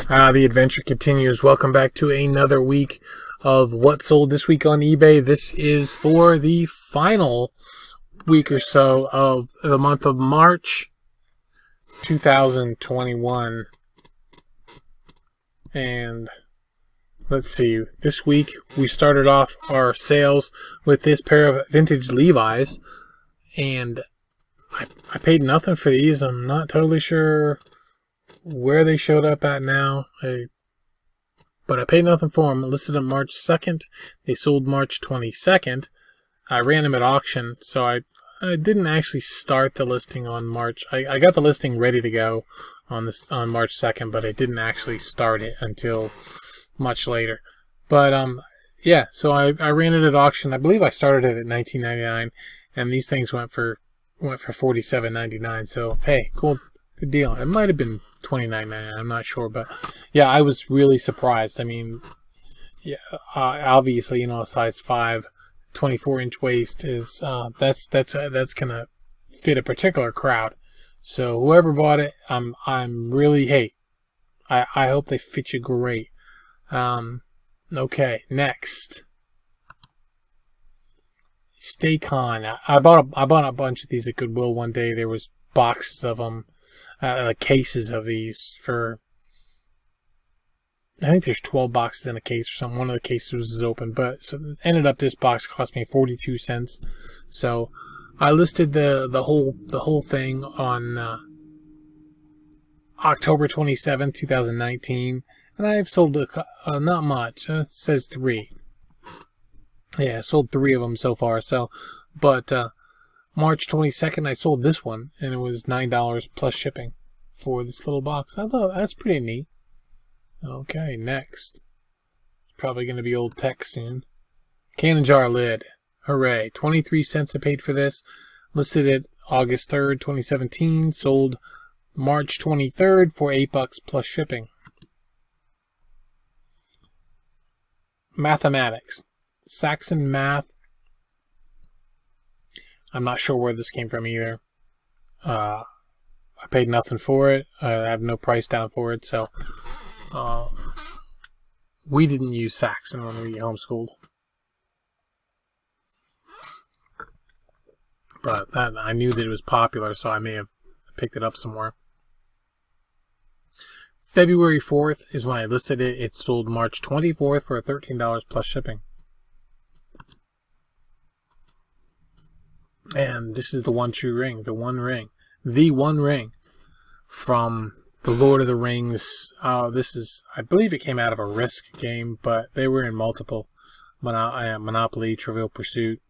The adventure continues. Welcome back to another week of what sold this week on eBay. This is for the final week or so of the month of March 2021. And let's see, this week we started off our sales with this pair of vintage Levi's, and I paid nothing for these. I'm not totally sure where they showed up at now, but I paid nothing for them. I listed them March 2nd. They sold March 22nd. I ran them at auction, so I didn't actually start the listing on March. I got the listing ready to go on March 2nd, but I didn't actually start it until much later. But yeah, so I ran it at auction. I believe I started it at $19.99, and these things went for $47.99. So hey, cool. Good deal. It might have been $29.99. I'm not sure, but yeah, I was really surprised. I mean, yeah, obviously, a size 5, 24-inch waist is that's gonna fit a particular crowd. So whoever bought it, I'm really, hey, I hope they fit you great. Okay, next. Staycon. I bought a bunch of these at Goodwill one day. There was boxes of them. Cases of these for, I think there's 12 boxes in a case or something. One of the cases was open, but so ended up this box cost me 42 cents. So I listed the whole thing on October 27, 2019, and I've sold not much. It says 3. Yeah, I sold 3 of them so far. So, but March 22nd, I sold this one, and it was $9 plus shipping for this little box. I thought that's pretty neat. Okay, next. Probably going to be old tech soon. Cannon jar lid. Hooray. 23 cents I paid for this. Listed it August 3rd, 2017. Sold March 23rd for $8 plus shipping. Mathematics. Saxon Math. I'm not sure where this came from either. I paid nothing for it. I have no price down for it, so we didn't use Saxon when we homeschooled. But I knew that it was popular, so I may have picked it up somewhere. February 4th is when I listed it. It sold March 24th for $13 plus shipping. And this is the one true ring, the one ring from the Lord of the Rings. This is, I believe it came out of a Risk game, but they were in multiple Monopoly, Trivial Pursuit,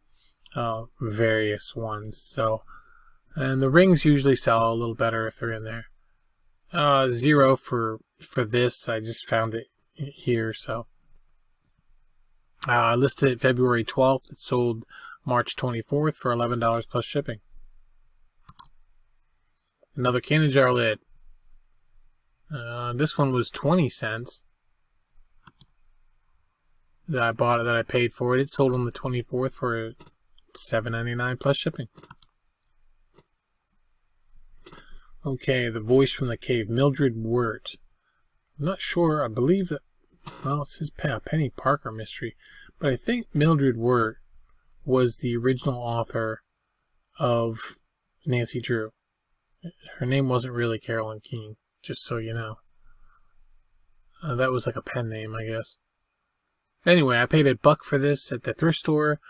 various ones. So, and the rings usually sell a little better if they're in there. 0 for this. I just found it here, so I listed it February 12th. It sold March 24th for $11 plus shipping. Another cannon jar lid. This one was 20 cents that I bought it, that I paid for it. It sold on the 24th for $7.99 plus shipping. Okay, the voice from the cave, Mildred Wirt. I'm not sure. I believe that, well, it says Penny Parker mystery, but I think Mildred Wirt was the original author of Nancy Drew. Her name wasn't really Carolyn Keene, just so you know. That was like a pen name, I guess. Anyway, I paid $1 for this at the thrift store.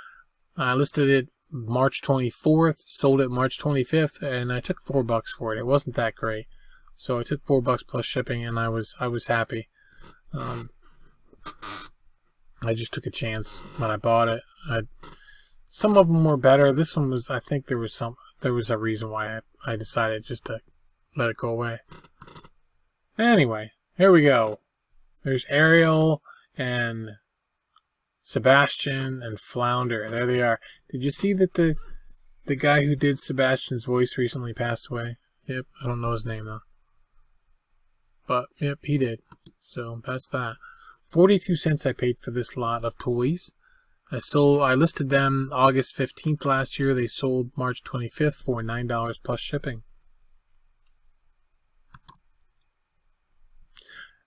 I listed it March 24th, sold it March 25th, and I took $4 for it. It wasn't that great, so I took $4 plus shipping, and I was happy. I just took a chance when I bought it. Some of them were better. This one was, I think there was a reason why I decided just to let it go away. Anyway, here we go. There's Ariel and Sebastian and Flounder. There they are. Did you see that the guy who did Sebastian's voice recently passed away? Yep, I don't know his name though. But yep, he did. So that's that. 42 cents I paid for this lot of toys. I listed them August 15th last year. They sold March 25th for $9 plus shipping.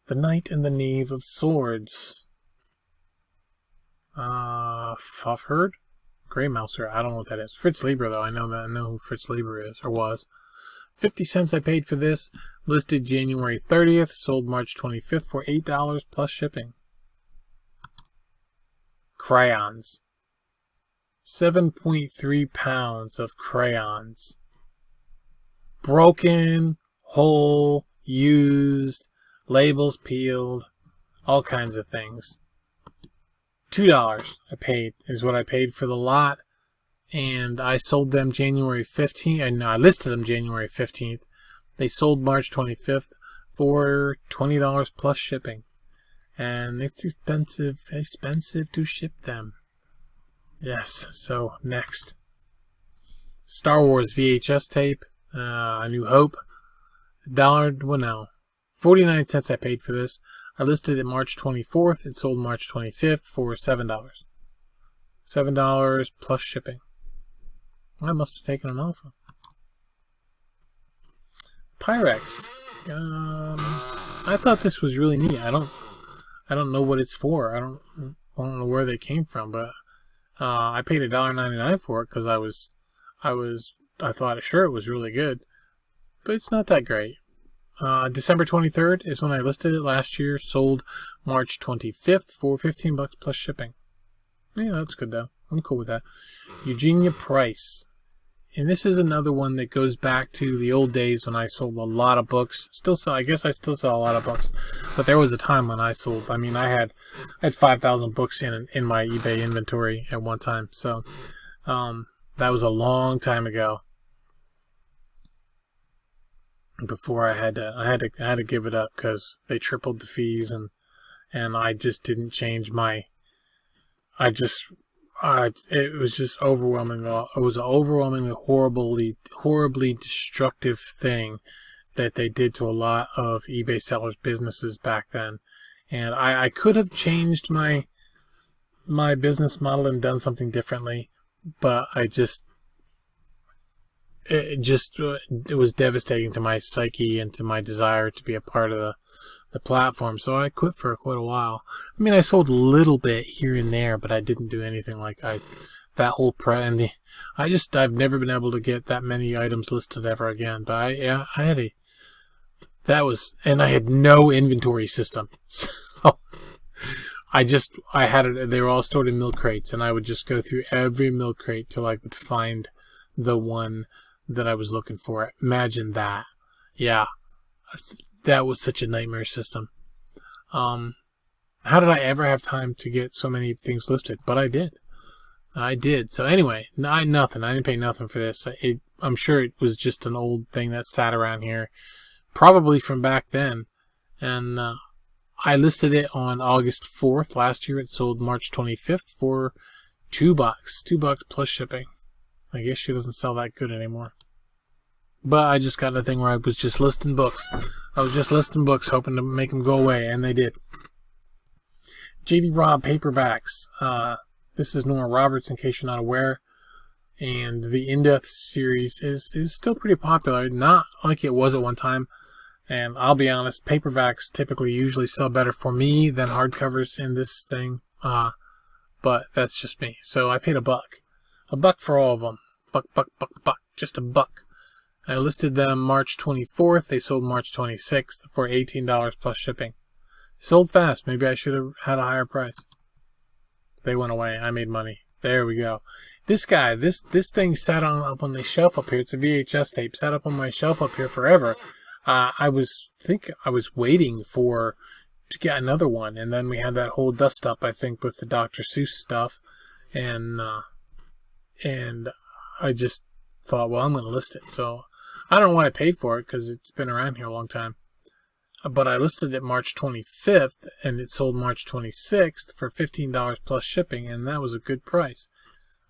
The Knight and the Knave of Swords. Fufherd? Grey Mouser. I don't know what that is. Fritz Lieber, though. I know who Fritz Lieber is, or was. 50 cents I paid for this. Listed January 30th. Sold March 25th for $8 plus shipping. Crayons. 7.3 pounds of crayons. Broken, whole, used, labels peeled, all kinds of things. $2 I paid is what I paid for the lot, and I sold them January 15th, and I listed them January 15th. They sold March 25th for $20 plus shipping, and it's expensive to ship them. Yes, so next. Star Wars VHS tape, A New Hope, $1, 49 cents I paid for this. I listed it March 24th. It sold March 25th for $7. $7 plus shipping. I must have taken an offer. Pyrex. I thought this was really neat. I don't know what it's for. I don't know where they came from, but I paid $1.99 for it because I thought sure it was really good, but it's not that great. December 23rd is when I listed it last year. Sold March 25th for $15 plus shipping. Yeah, that's good though. I'm cool with that. Eugenia Price. And this is another one that goes back to the old days when I sold a lot of books. I guess I still sell a lot of books. But there was a time when I sold, I had 5,000 books in my eBay inventory at one time. So that was a long time ago. Before I had to give it up because they tripled the fees, and I just didn't change my. It was just overwhelming. It was an overwhelmingly horribly destructive thing that they did to a lot of eBay sellers' businesses back then, and I could have changed my business model and done something differently, but it was devastating to my psyche and to my desire to be a part of the platform. So I quit for quite a while. I sold a little bit here and there, but I didn't do anything like that whole I've never been able to get that many items listed ever again. But I had no inventory system. So they were all stored in milk crates, and I would just go through every milk crate till I could find the one that I was looking for. Imagine that. Yeah, that was such a nightmare system. How did I ever have time to get so many things listed? But I did. So anyway, I didn't pay nothing for this. I'm sure it was just an old thing that sat around here, probably from back then. And I listed it on August 4th last year. It sold March 25th for $2. $2 plus shipping. I guess she doesn't sell that good anymore. But I just got a thing where I was just listing books. I was just listing books, hoping to make them go away, and they did. J.D. Robb paperbacks. This is Nora Roberts, in case you're not aware. And the In-Depth series is still pretty popular. Not like it was at one time. And I'll be honest, paperbacks typically usually sell better for me than hardcovers in this thing. But that's just me. So I paid $1. $1 for all of them. Buck. Just $1. I listed them March 24th. They sold March 26th for $18 plus shipping. Sold fast. Maybe I should have had a higher price. They went away. I made money. There we go. This guy, this thing sat up on the shelf up here. It's a VHS tape. Sat up on my shelf up here forever. I was waiting to get another one, and then we had that whole dust up, I think, with the Dr. Seuss stuff, and I just thought, well, I'm going to list it. So I don't know what I paid for it because it's been around here a long time. But I listed it March 25th, and it sold March 26th for $15 plus shipping, and that was a good price.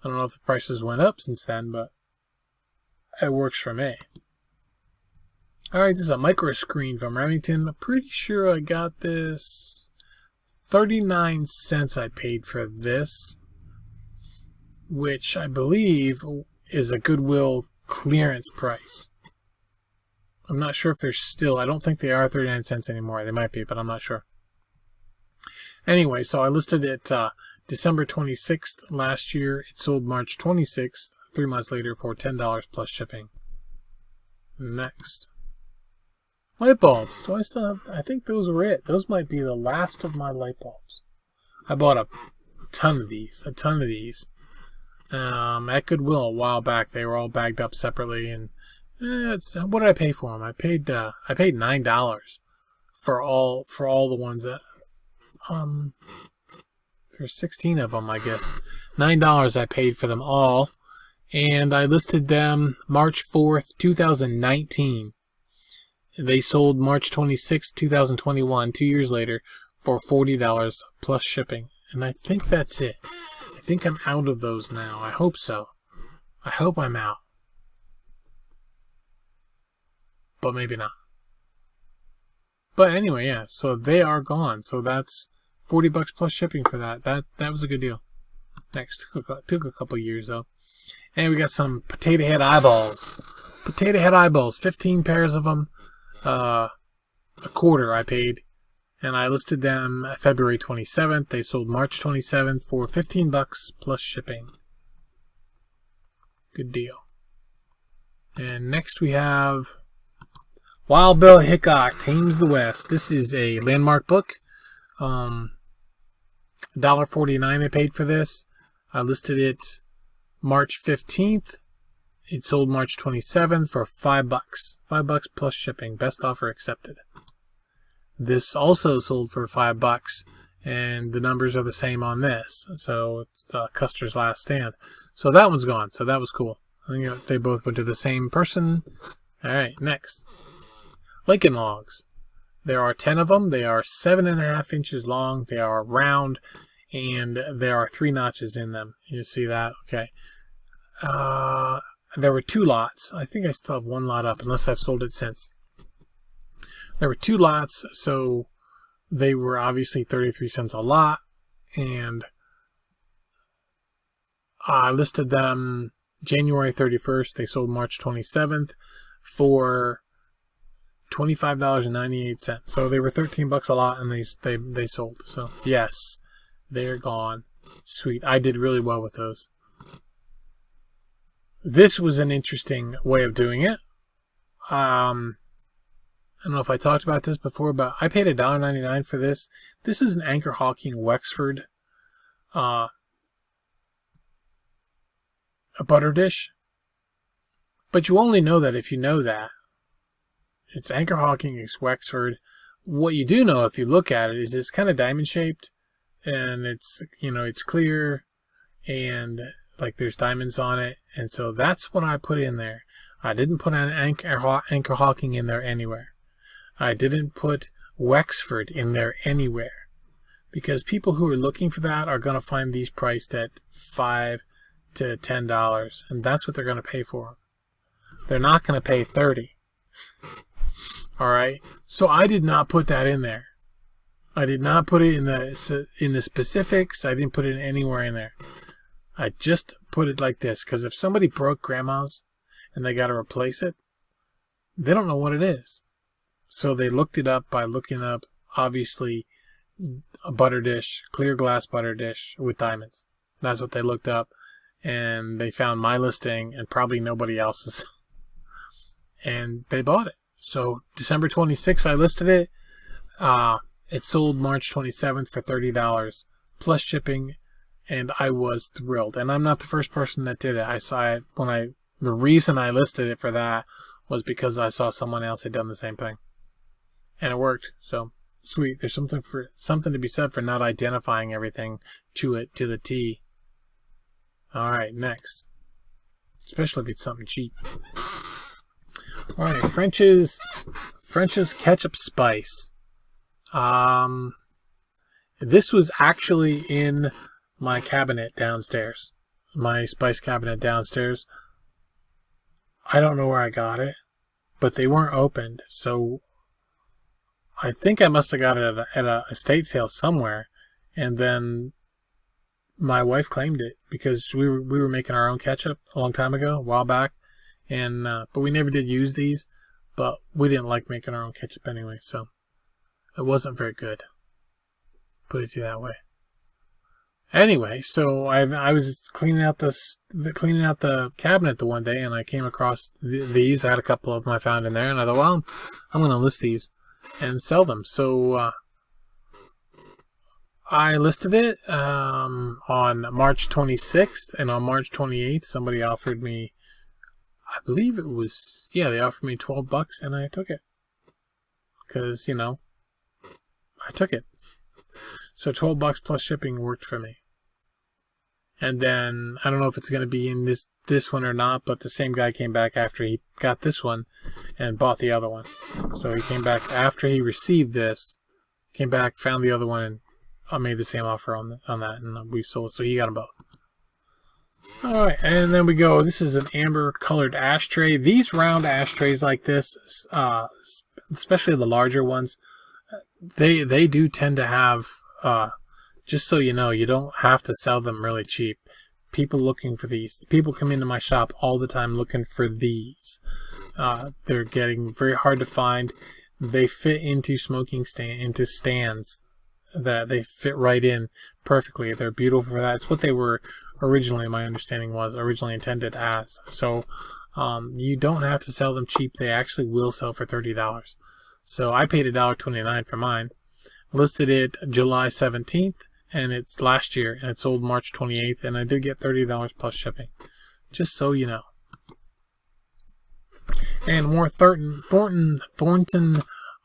I don't know if the prices went up since then, but it works for me. Alright, this is a micro screen from Remington. I'm pretty sure I got this 39 cents I paid for this, which I believe is a Goodwill clearance price. I'm not sure if they're still, I don't think they are 39 cents anymore. They might be, but I'm not sure. Anyway, so I listed it December 26th last year. It sold March 26th, 3 months later, for $10 plus shipping. Next. Light bulbs. Do I still have, I think those were it. Those might be the last of my light bulbs. I bought a ton of these. At Goodwill a while back. They were all bagged up separately, and what did I pay for them? I paid $9 for all the ones that for 16 of them, I guess. $9 I paid for them all, and I listed them March 4th, 2019. They sold March 26th, 2021, 2 years later, for $40 plus shipping. And I think that's it. I think I'm out of those now. I hope so. I hope I'm out. But maybe not. But anyway, yeah, so they are gone. So that's $40 plus shipping for that. That was a good deal. Next, took a couple years though. And we got some potato head eyeballs. Potato head eyeballs, 15 pairs of them. A quarter I paid. And I listed them February 27th. They sold March 27th for $15 plus shipping. Good deal. And next we have Wild Bill Hickok Tames the West. This is a landmark book. $1.49 I paid for this. I listed it March 15th. It sold March 27th for $5. $5 plus shipping. Best offer accepted. This also sold for $5, and the numbers are the same on this. So it's Custer's Last Stand. So that one's gone. So that was cool. I think they both went to the same person. All right, next. Lincoln Logs. There are 10 of them. They are 7.5 inches long. They are round, and there are 3 notches in them. You see that? Okay. There were 2 lots. I think I still have 1 lot up, unless I've sold it since. There were 2 lots, so they were obviously 33 cents a lot, and I listed them January 31st. They sold March 27th for $25.98. So they were $13 a lot, and they sold. So yes, they're gone. Sweet. I did really well with those. This was an interesting way of doing it. I don't know if I talked about this before, but I paid $1.99 for this. This is an Anchor Hawking Wexford a butter dish. But you only know that if you know that. It's Anchor Hawking, it's Wexford. What you do know if you look at it is it's kind of diamond shaped, and it's, you know, it's clear, and like there's diamonds on it, and so that's what I put in there. I didn't put an Anchor Hawking in there anywhere. I didn't put Wexford in there anywhere, because people who are looking for that are going to find these priced at $5 to $10, and that's what they're going to pay for them. They're not going to pay $30. All right, so I did not put that in there. I did not put it in the specifics. I didn't put it anywhere in there. I just put it like this, because if somebody broke Grandma's and they got to replace it, they don't know what it is. So they looked it up by looking up, obviously, a butter dish, clear glass butter dish with diamonds. That's what they looked up, and they found my listing and probably nobody else's, and they bought it. So December 26th, I listed it. It sold March 27th for $30 plus shipping, and I was thrilled. And I'm not the first person that did it. I saw it the reason I listed it for that was because I saw someone else had done the same thing, and it worked. So sweet. There's something to be said for not identifying everything to the T. All right, next. Especially if it's something cheap. All right, French's Ketchup Spice. This was actually in my cabinet downstairs. My spice cabinet downstairs. I don't know where I got it, but they weren't opened. So I think I must have got it at a estate sale somewhere, and then my wife claimed it because we were making our own ketchup a long time ago, a while back, and but we never did use these. but we didn't like making our own ketchup anyway, so it wasn't very good. Put it to you that way. Anyway, so I was cleaning out the cabinet the one day, and I came across these. I had a couple of them I found in there, and I thought, well, I'm going to list these and sell them. So I listed it on March 26th, and on March 28th, somebody offered me, I believe it was, yeah, they offered me $12, and I took it. Because, you know, I took it. So $12 plus shipping worked for me. And then, I don't know if it's going to be in this one or not, but the same guy came back after he got this one and bought the other one. So he came back after he received this, came back, found the other one, and I made the same offer on that, and we sold. So he got them both. All right, and then we go. This is an amber colored ashtray. These round ashtrays like this, especially the larger ones, they do tend to have. Just so you know, you don't have to sell them really cheap. People looking for these. People come into my shop all the time looking for these. They're getting very hard to find. They fit into into stands. That they fit right in perfectly. They're beautiful for that. It's what they were originally, my understanding was, originally intended as. So you don't have to sell them cheap. They actually will sell for $30. So I paid $1.29 for mine. Listed it July 17th. And it's last year, and it sold March 28th, and I did get $30 plus shipping. Just so you know. And more Thornton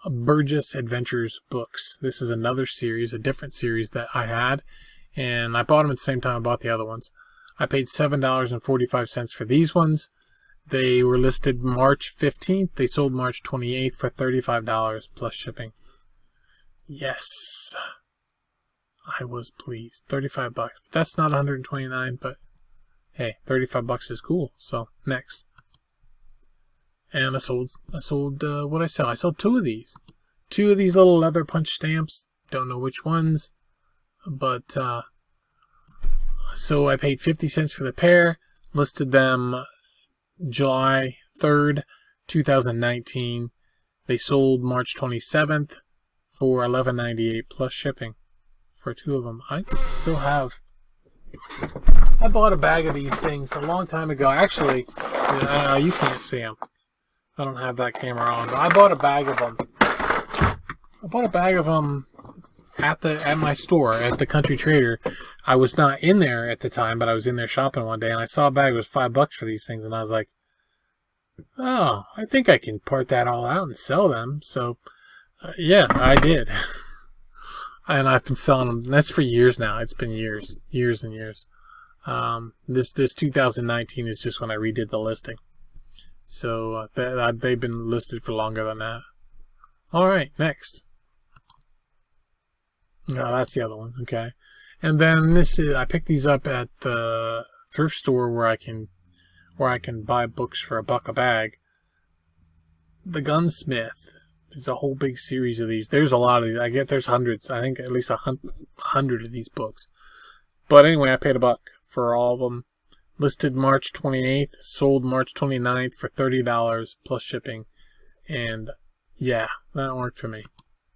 Burgess Adventures books. This is another series, a different series that I had, and I bought them at the same time I bought the other ones. I paid $7.45 for these ones. They were listed March 15th. They sold March 28th for $35 plus shipping. Yes. I was pleased. $35. That's not $129, but hey, $35 is cool. So next, and I sold what I sell. I sold two of these little leather punch stamps. Don't know which ones, but so I paid 50 cents for the pair. Listed them July 3rd, 2019. They sold March 27th for $11.98 plus shipping. For two of them. I still have. I bought a bag of these things a long time ago. Actually, you can't see them. I don't have that camera on. But I bought a bag of them. At my store at the Country Trader. I was not in there at the time, but I was in there shopping one day, and I saw a bag that was $5 for these things, and I was like, "Oh, I think I can part that all out and sell them." So, yeah, I did. And I've been selling them. That's for years now. It's been years and years. This 2019 is just when I redid the listing. So they've been listed for longer than that. All right, next. No, that's the other one. Okay, and then I picked these up at the thrift store where I can buy books for $1 a bag. The Gunsmith. There's a whole big series of these. There's a lot of these. There's hundreds. I think at least 100 of these books. But anyway, I paid $1 for all of them. Listed March 28th, sold March 29th for $30 plus shipping. And yeah, that worked for me.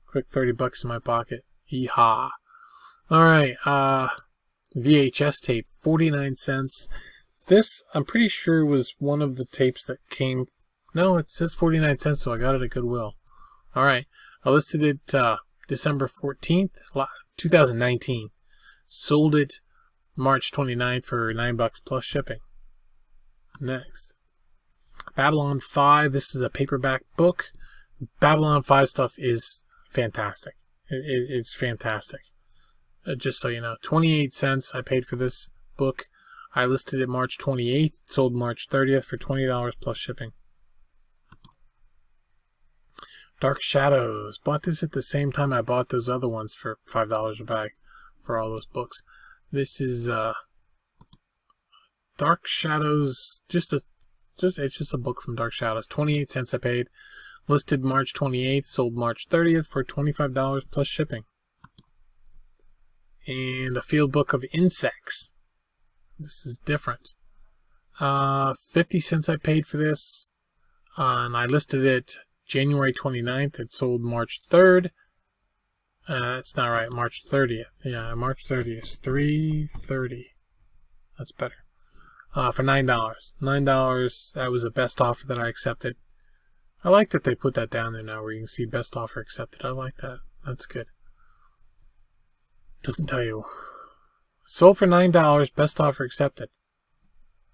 Quick $30 in my pocket. Yeehaw. Alright, VHS tape, 49 cents. This, I'm pretty sure, was one of the tapes that came. No, it says 49 cents, so I got it at Goodwill. Alright, I listed it December 14th, 2019. Sold it March 29th for $9 plus shipping. Next. Babylon 5. This is a paperback book. Babylon 5 stuff is fantastic. It's fantastic. Just so you know. 28 cents I paid for this book. I listed it March 28th. Sold March 30th for $20 plus shipping. Dark Shadows. Bought this at the same time I bought those other ones for $5 a bag for all those books. This is Dark Shadows. It's just a book from Dark Shadows. 28 cents I paid. Listed March 28th. Sold March 30th for $25 plus shipping. And a field book of insects. This is different. 50 cents I paid for this. and I listed it January 29th. It sold March 3rd. That's not right. March 30th. Yeah, March 30th. 3:30. That's better. For $9. $9. That was the best offer that I accepted. I like that they put that down there now where you can see best offer accepted. I like that. That's good. Doesn't tell you. Sold for $9. Best offer accepted.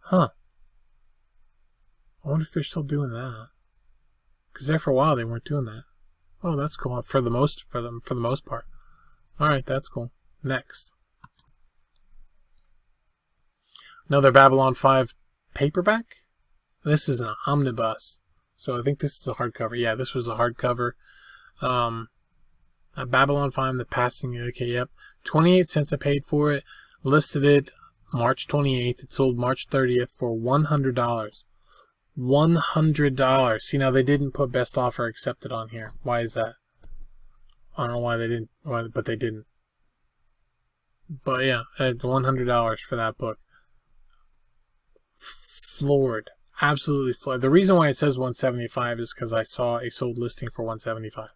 Huh. I wonder if they're still doing that. Because there for a while they weren't doing that. Oh, that's cool. For the most part. All right, that's cool. Next. Another Babylon 5 paperback. This is an omnibus. So I think this is a hardcover. Yeah, this was a hardcover. A Babylon 5, The Passing. Okay, yep. 28 cents I paid for it. Listed it March 28th. It sold March 30th for $100. $100. See, now they didn't put best offer accepted on here. Why is that? I don't know why they didn't. But they didn't. But yeah, it's $100 for that book. Floored. Absolutely floored. The reason why it says $175 is because I saw a sold listing for $175.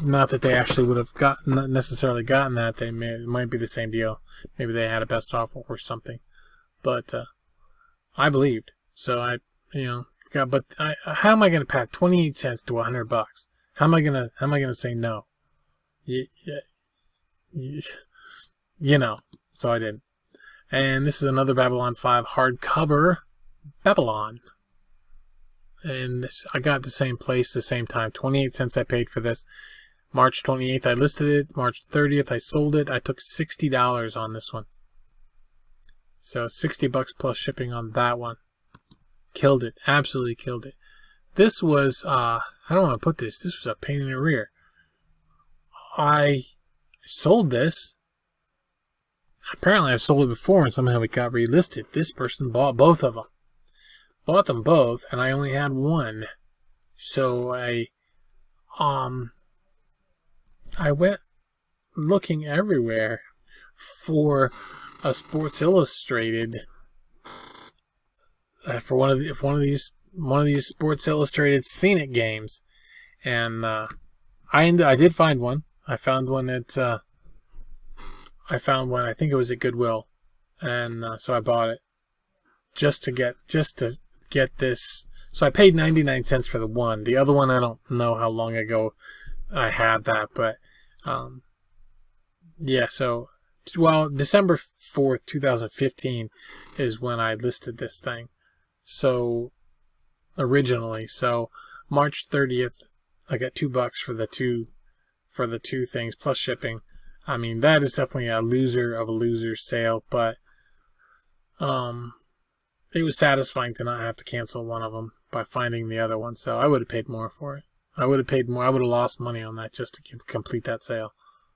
Not that they actually would have not necessarily gotten that. It might be the same deal. Maybe they had a best offer or something. But I believed. So how am I going to pay 28 cents to $100? How am I gonna say no? So I didn't. And this is another Babylon 5 hardcover. Babylon. And I got the same place, the same time. 28 cents I paid for this. March 28th I listed it. March 30th I sold it. I took $60 on this one. So $60 plus shipping on that one. Killed it. Absolutely killed it. This was, I don't want to put this. This was a pain in the rear. I sold this. Apparently I've sold it before and somehow it got relisted. This person bought both of them. Bought them both and I only had one. So I went looking everywhere for a Sports Illustrated for one of these Sports Illustrated Scenic games, and I did find one. I found one at I think it was at Goodwill, and so I bought it just to get this. So I paid 99 cents for the one. The other one, I don't know how long ago I had that, but yeah. So December 4th, 2015 is when I listed this thing. So originally, so March 30th, I got $2 for the two things plus shipping. I mean, that is definitely a loser of a loser sale, but it was satisfying to not have to cancel one of them by finding the other one. So I would have paid more for it. I would have paid more. I would have lost money on that just to complete that sale.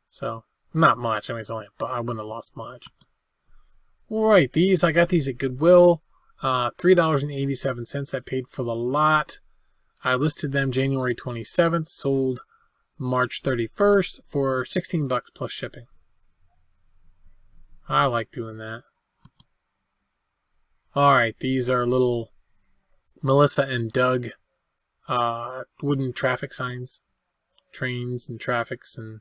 So not much. I mean, it's only, but I wouldn't have lost much. All right, I got these at Goodwill. $3.87 I paid for the lot. I listed them January 27th, sold March 31st for $16 plus shipping. I like doing that. Alright, these are little Melissa and Doug wooden traffic signs. Trains and traffics, and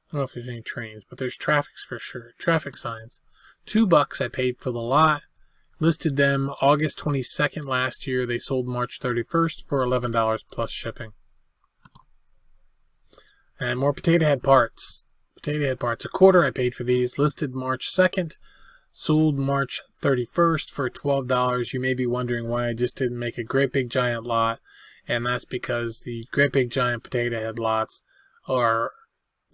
I don't know if there's any trains, but there's traffics for sure. Traffic signs. $2 I paid for the lot. Listed them August 22nd last year. They sold March 31st for $11 plus shipping. And more potato head parts. Potato head parts. $0.25 I paid for these. Listed March 2nd. Sold March 31st for $12. You may be wondering why I just didn't make a great big giant lot. And that's because the great big giant potato head lots are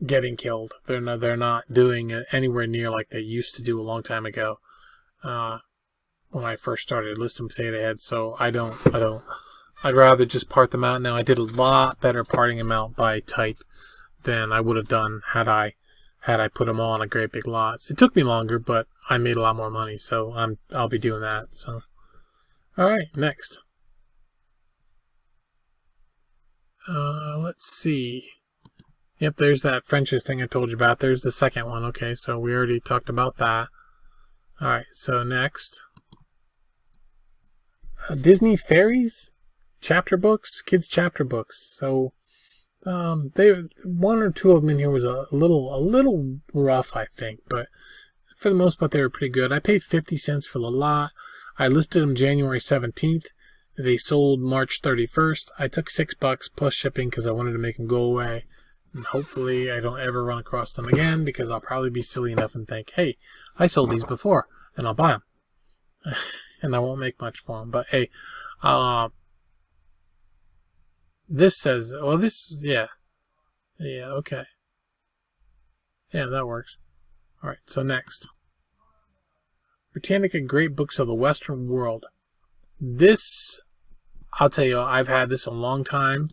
getting killed. They're not doing it anywhere near like they used to do a long time ago. When I first started listing potato heads, so I'd rather just part them out now. I did a lot better parting them out by type than I would have done had I put them all on a great big lot. It took me longer, but I made a lot more money, so I'll be doing that. So, all right, next. Let's see. Yep, there's that French's thing I told you about. There's the second one. Okay, so we already talked about that. All right, so next. Disney Fairies chapter books, kids chapter books. So one or two of them in here was a little rough, I think, but for the most part they were pretty good. I paid 50 cents for the lot. I listed them January 17th. They sold March 31st. I took $6 plus shipping because I wanted to make them go away. And hopefully I don't ever run across them again, because I'll probably be silly enough and think, hey, I sold these before, and I'll buy them. And I won't make much for them. But hey, this says, well, this, yeah, okay. Yeah, that works. All right, so next. Britannica Great Books of the Western World. This, I'll tell you, I've had this a long time.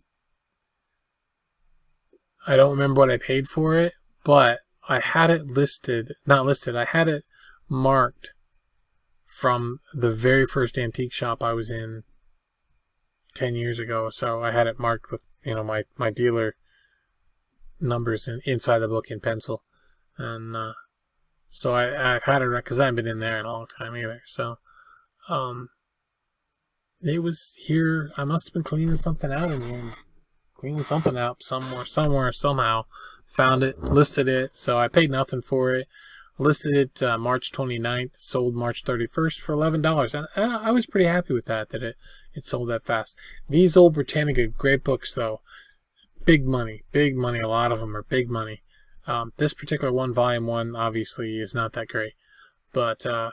I don't remember what I paid for it, but I had it I had it marked from the very first antique shop I was in 10 years ago. So I had it marked with, my dealer numbers inside the book in pencil. And so I've had it, because I haven't been in there in a long time either. So it was here. I must have been cleaning something out in here. Cleaning something out somewhere, somehow. Found it, listed it. So I paid nothing for it. Listed it March 29th, sold March 31st for $11. And I was pretty happy with that it sold that fast. These old Britannica great books, though, big money. A lot of them are big money. This particular one, volume 1, obviously is not that great. But I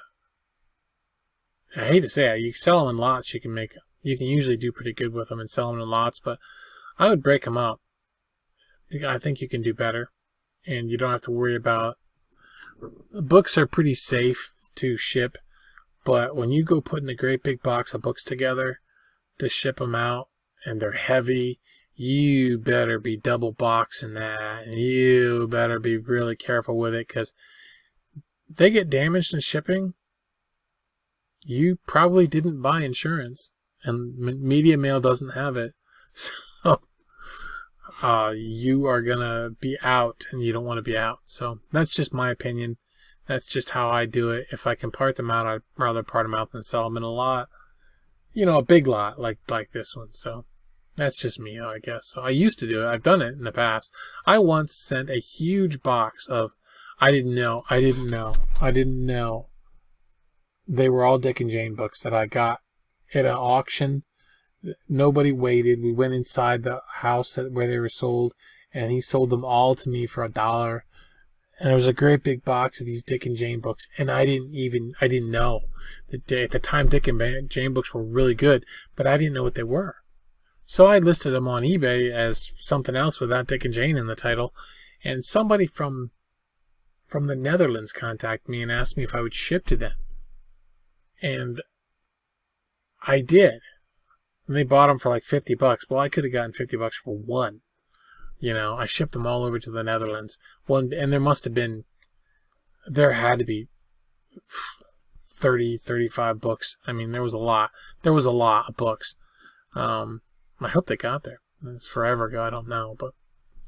hate to say it, you sell them in lots, you can usually do pretty good with them and sell them in lots, but I would break them up. I think you can do better, and you don't have to worry about. Books are pretty safe to ship, but when you go putting a great big box of books together to ship them out, and they're heavy, you better be double boxing that, and you better be really careful with it, because they get damaged in shipping. You probably didn't buy insurance, and Media Mail doesn't have it, so you are gonna be out, and you don't want to be out. So that's just my opinion. That's just how I do it. If I can part them out, I'd rather part them out than sell them in a lot. A big lot like this one. So that's just me, I guess. So I used to do it. I've done it in the past. I once sent a huge box of, I didn't know. They were all Dick and Jane books that I got at an auction. Nobody waited. We went inside the house where they were sold, and he sold them all to me for $1. And it was a great big box of these Dick and Jane books, and I didn't know. At the time, Dick and Jane books were really good, but I didn't know what they were. So I listed them on eBay as something else without Dick and Jane in the title, and somebody from the Netherlands contacted me and asked me if I would ship to them. And I did. And they bought them for like $50. Well, I could have gotten $50 for one. I shipped them all over to the Netherlands. And there had to be 30, 35 books. I mean, there was a lot. There was a lot of books. I hope they got there. It's forever ago. I don't know. But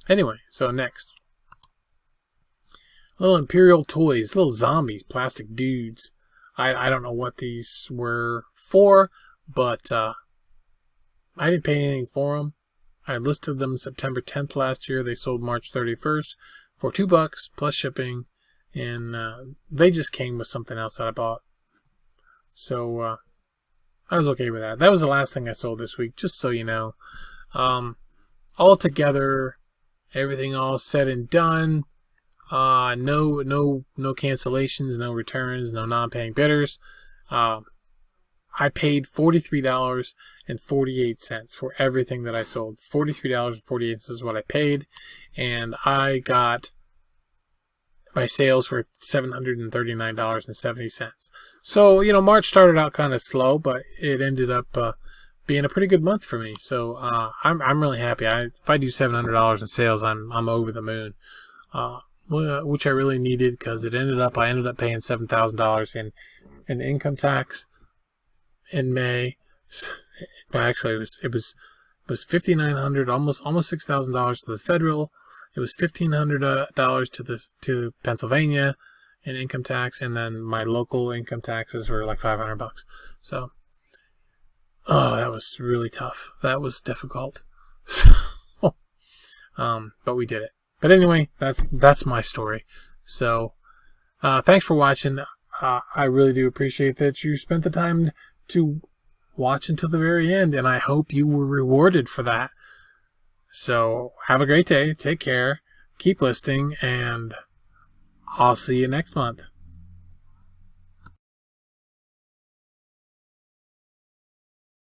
anyway, so next. Little Imperial Toys, little zombies, plastic dudes. I don't know what these were for, but I didn't pay anything for them. I listed them September 10th last year. They sold March 31st for $2 plus shipping, and they just came with something else that I bought. So I was okay with that. That was the last thing I sold this week, just so you know. All together, everything all said and done. No cancellations, no returns, no non-paying bidders. I paid $43.48 for everything that I sold. $43.48 is what I paid, and I got my sales were $739.70. So, March started out kind of slow, but it ended up being a pretty good month for me. So I'm really happy. If I do $700 in sales, I'm over the moon. Which I really needed, because I ended up paying $7,000 in income tax in May. Well, actually, it was $5,900, almost $6,000 to the federal. It was $1,500 to Pennsylvania in income tax, and then my local income taxes were like $500. So was really tough. That was difficult. So, but we did it. But anyway, that's my story. So, thanks for watching. I really do appreciate that you spent the time to watch until the very end, and I hope you were rewarded for that. So, have a great day. Take care. Keep listening, and I'll see you next month.